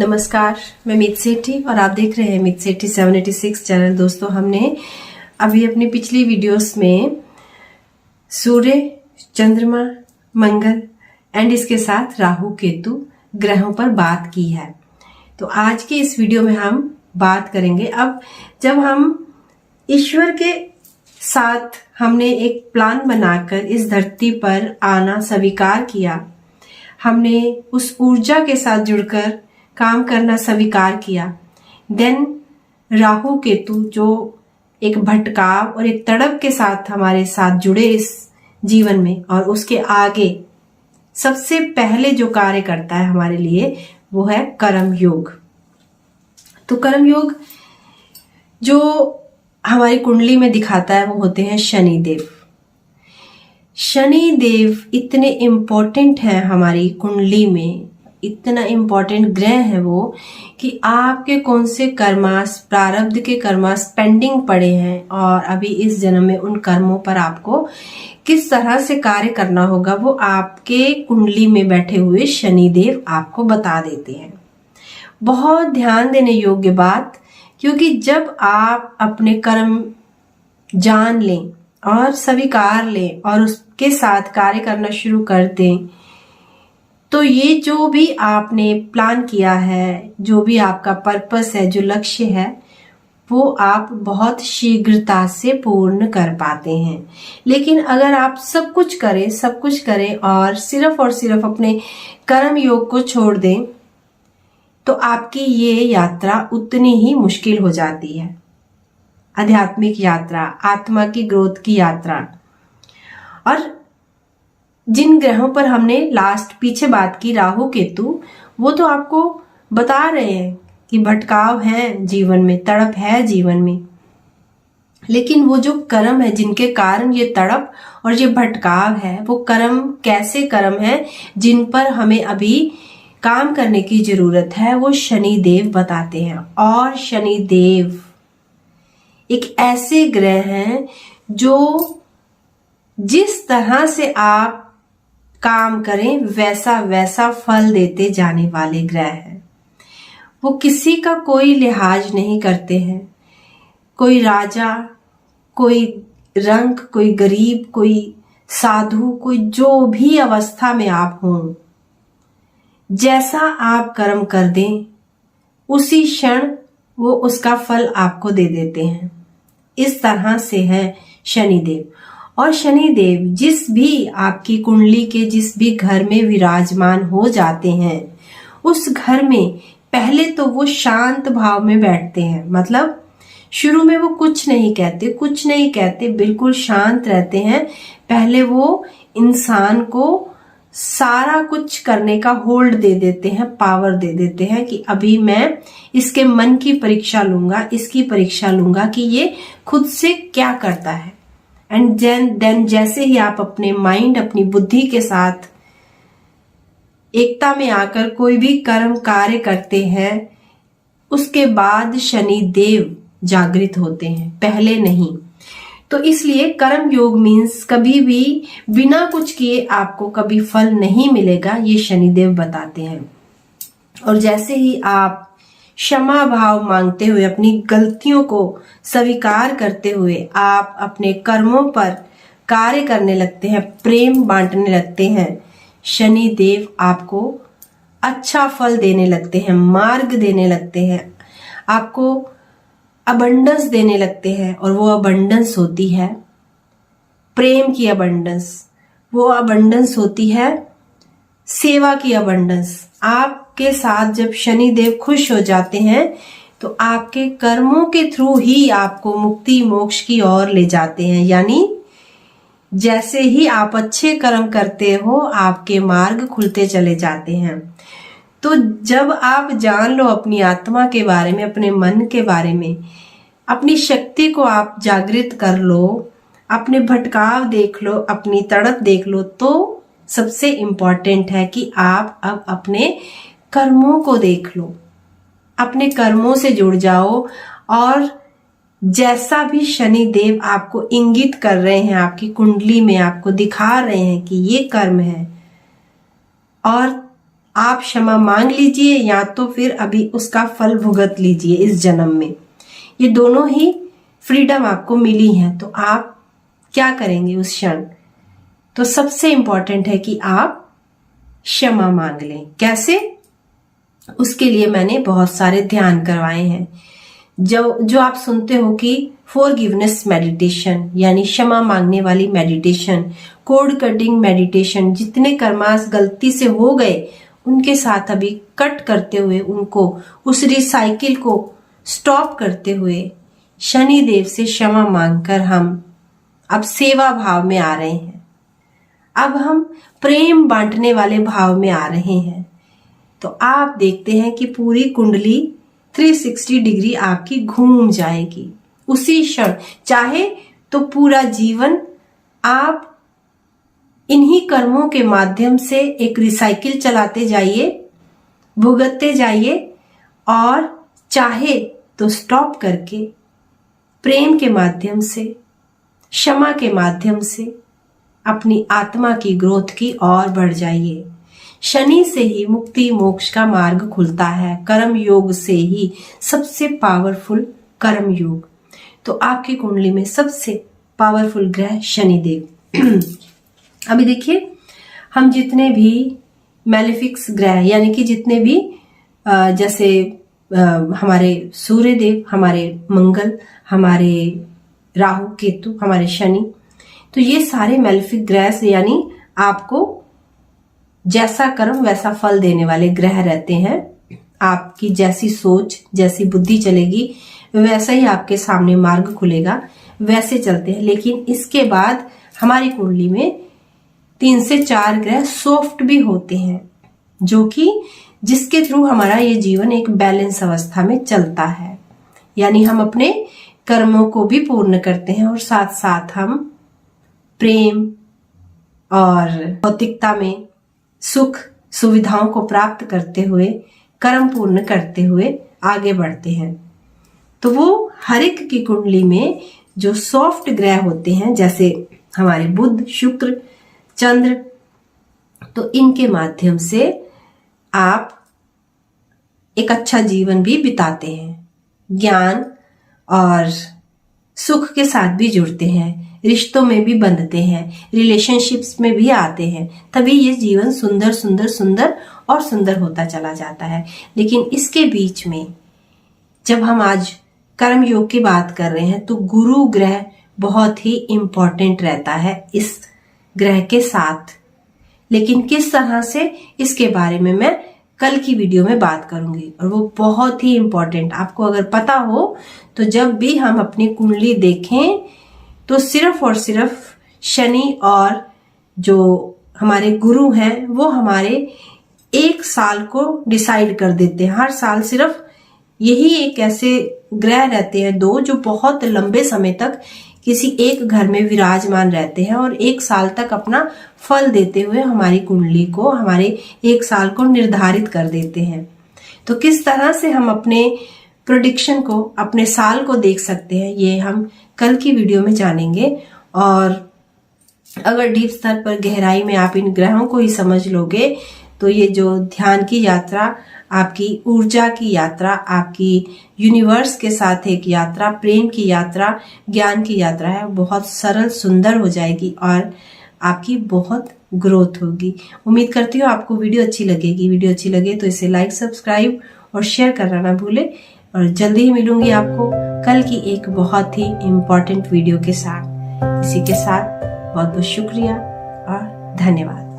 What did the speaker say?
नमस्कार, मैं मीत सेठी और आप देख रहे हैं मीत सेठी 786 चैनल। दोस्तों, हमने अभी अपनी पिछली वीडियोस में सूर्य, चंद्रमा, मंगल एंड इसके साथ राहु केतु ग्रहों पर बात की है। तो आज के इस वीडियो में हम बात करेंगे, अब जब हम ईश्वर के साथ हमने एक प्लान बनाकर इस धरती पर आना स्वीकार किया, हमने उस ऊर्जा के साथ जुड़कर काम करना स्वीकार किया, देन राहु केतु जो एक भटकाव और एक तड़प के साथ हमारे साथ जुड़े इस जीवन में, और उसके आगे सबसे पहले जो कार्य करता है हमारे लिए वो है कर्म योग। तो कर्म योग जो हमारी कुंडली में दिखाता है वो होते हैं शनिदेव। शनिदेव इतने इम्पोर्टेंट हैं हमारी कुंडली में, इतना इम्पोर्टेंट ग्रह है वो कि आपके कौन से कर्मास, प्रारब्ध के कर्मास पेंडिंग पड़े हैं और अभी इस जन्म में उन कर्मों पर आपको किस तरह से कार्य करना होगा वो आपके कुंडली में बैठे हुए शनिदेव आपको बता देते हैं। बहुत ध्यान देने योग्य बात, क्योंकि जब आप अपने कर्म जान लें और स्वीकार लें और उसके साथ कार्य करना शुरू कर दें, तो ये जो भी आपने प्लान किया है, जो भी आपका पर्पस है, जो लक्ष्य है, वो आप बहुत शीघ्रता से पूर्ण कर पाते हैं। लेकिन अगर आप सब कुछ करें और सिर्फ अपने कर्म योग को छोड़ दें, तो आपकी ये यात्रा उतनी ही मुश्किल हो जाती है। आध्यात्मिक यात्रा, आत्मा की ग्रोथ की यात्रा। और जिन ग्रहों पर हमने पीछे बात की, राहु केतु, वो तो आपको बता रहे हैं कि भटकाव है जीवन में, तड़प है जीवन में। लेकिन वो जो कर्म है जिनके कारण ये तड़प और ये भटकाव है, वो कर्म कैसे कर्म है जिन पर हमें अभी काम करने की जरूरत है, वो शनिदेव बताते हैं। और शनिदेव एक ऐसे ग्रह हैं जो जिस तरह से आप काम करें वैसा फल देते जाने वाले ग्रह हैं। वो किसी का कोई लिहाज नहीं करते हैं, कोई राजा, कोई रंग, कोई गरीब, कोई साधु, कोई जो भी अवस्था में आप हों, जैसा आप कर्म कर दें उसी क्षण वो उसका फल आपको दे देते हैं। इस तरह से है शनिदेव। और शनिदेव जिस भी आपकी कुंडली के जिस भी घर में विराजमान हो जाते हैं, उस घर में पहले तो वो शांत भाव में बैठते हैं। मतलब शुरू में वो कुछ नहीं कहते, बिल्कुल शांत रहते हैं। पहले वो इंसान को सारा कुछ करने का होल्ड दे देते हैं, पावर दे देते हैं कि अभी मैं इसके मन की परीक्षा लूंगा, इसकी परीक्षा लूंगा कि ये खुद से क्या करता है। एंड देन जैसे ही आप अपने माइंड, अपनी बुद्धि के साथ एकता में आकर कोई भी कर्म कार्य करते हैं, उसके बाद शनिदेव जागृत होते हैं, पहले नहीं। तो इसलिए कर्म योग मीन्स कभी भी बिना कुछ किए आपको कभी फल नहीं मिलेगा, ये शनिदेव बताते हैं। और जैसे ही आप क्षमा भाव मांगते हुए, अपनी गलतियों को स्वीकार करते हुए आप अपने कर्मों पर कार्य करने लगते हैं, प्रेम बांटने लगते हैं, शनिदेव आपको अच्छा फल देने लगते हैं, मार्ग देने लगते हैं, आपको अबंडेंस देने लगते हैं। और वो अबंडेंस होती है प्रेम की अबंडेंस, वो अबंडेंस होती है सेवा की अबंडेंस। आपके साथ जब शनिदेव खुश हो जाते हैं तो आपके कर्मों के थ्रू ही आपको मुक्ति मोक्ष की ओर ले जाते हैं। यानी जैसे ही आप अच्छे कर्म करते हो, आपके मार्ग खुलते चले जाते हैं। तो जब आप जान लो अपनी आत्मा के बारे में, अपने मन के बारे में, अपनी शक्ति को आप जागृत कर लो, अपने भटकाव देख लो, अपनी तड़प देख लो, तो सबसे इंपॉर्टेंट है कि आप अब अपने कर्मों को देख लो, अपने कर्मों से जुड़ जाओ। और जैसा भी शनिदेव आपको इंगित कर रहे हैं, आपकी कुंडली में आपको दिखा रहे हैं कि ये कर्म है, और आप क्षमा मांग लीजिए या तो फिर अभी उसका फल भुगत लीजिए इस जन्म में। ये दोनों ही फ्रीडम आपको मिली है, तो आप क्या करेंगे उस क्षण? तो सबसे इंपॉर्टेंट है कि आप क्षमा मांग लें। कैसे? उसके लिए मैंने बहुत सारे ध्यान करवाए हैं। जो आप सुनते हो कि फॉरगिवनेस मेडिटेशन, यानी क्षमा मांगने वाली मेडिटेशन, कोड कटिंग मेडिटेशन, जितने कर्मास गलती से हो गए उनके साथ अभी कट करते हुए, उनको उस रिसाइकिल को स्टॉप करते हुए शनि देव से क्षमा मांगकर हम अब सेवा भाव में आ रहे हैं। अब हम प्रेम बांटने वाले भाव में आ रहे हैं। तो आप देखते हैं कि पूरी कुंडली 360 डिग्री आपकी घूम जाएगी उसी क्षण। चाहे तो पूरा जीवन आप इन्हीं कर्मों के माध्यम से एक रिसाइकिल चलाते जाइए, भुगतते जाइए, और चाहे तो स्टॉप करके प्रेम के माध्यम से, क्षमा के माध्यम से अपनी आत्मा की ग्रोथ की ओर बढ़ जाइए। शनि से ही मुक्ति मोक्ष का मार्ग खुलता है, कर्म योग से ही, सबसे पावरफुल कर्म योग। तो आपकी कुंडली में सबसे पावरफुल ग्रह शनि देव। अभी देखिए, हम जितने भी मैलेफिक्स ग्रह, यानी कि जितने भी जैसे हमारे सूर्य देव, हमारे मंगल, हमारे राहु केतु, हमारे शनि, तो ये सारे मैलेफिक ग्रह यानी आपको जैसा कर्म वैसा फल देने वाले ग्रह रहते हैं। आपकी जैसी सोच, जैसी बुद्धि चलेगी, वैसा ही आपके सामने मार्ग खुलेगा, वैसे चलते हैं। लेकिन इसके बाद हमारी कुंडली में 3 से 4 ग्रह सॉफ्ट भी होते हैं, जो कि जिसके थ्रू हमारा ये जीवन एक बैलेंस अवस्था में चलता है। यानी हम अपने कर्मों को भी पूर्ण करते हैं और साथ साथ हम प्रेम और भौतिकता में सुख सुविधाओं को प्राप्त करते हुए, कर्म पूर्ण करते हुए आगे बढ़ते हैं। तो वो हर एक की कुंडली में जो सॉफ्ट ग्रह होते हैं, जैसे हमारे बुध, शुक्र, चंद्र, तो इनके माध्यम से आप एक अच्छा जीवन भी बिताते हैं, ज्ञान और सुख के साथ भी जुड़ते हैं, रिश्तों में भी बंधते हैं, रिलेशनशिप्स में भी आते हैं। तभी ये जीवन सुंदर सुंदर सुंदर और सुंदर होता चला जाता है। लेकिन इसके बीच में जब हम आज कर्म योग की बात कर रहे हैं, तो गुरु ग्रह बहुत ही इंपॉर्टेंट रहता है इस ग्रह के साथ। लेकिन किस तरह से, इसके बारे में मैं कल की वीडियो में बात करूंगी, और वो बहुत ही इंपॉर्टेंट, आपको अगर पता हो तो जब भी हम अपनी कुंडली देखें तो सिर्फ और सिर्फ शनि और जो हमारे गुरु हैं वो हमारे 1 साल को डिसाइड कर देते हैं। हर साल सिर्फ यही एक ऐसे ग्रह रहते हैं 2 जो बहुत लंबे समय तक किसी एक घर में विराजमान रहते हैं और 1 साल तक अपना फल देते हुए हमारी कुंडली को, हमारे 1 साल को निर्धारित कर देते हैं। तो किस तरह से हम अपने प्रेडिक्शन को, अपने साल को देख सकते हैं, ये हम कल की वीडियो में जानेंगे। और अगर डीप स्तर पर गहराई में आप इन ग्रहों को ही समझ लोगे, तो ये जो ध्यान की यात्रा, आपकी ऊर्जा की यात्रा, आपकी यूनिवर्स के साथ एक यात्रा, प्रेम की यात्रा, ज्ञान की यात्रा है, बहुत सरल सुंदर हो जाएगी और आपकी बहुत ग्रोथ होगी। उम्मीद करती हूँ आपको वीडियो अच्छी लगेगी। वीडियो अच्छी लगे तो इसे लाइक, सब्सक्राइब और शेयर करना ना भूले। और जल्दी ही मिलूंगी आपको कल की एक बहुत ही इम्पोर्टेंट वीडियो के साथ। इसी के साथ बहुत बहुत शुक्रिया और धन्यवाद।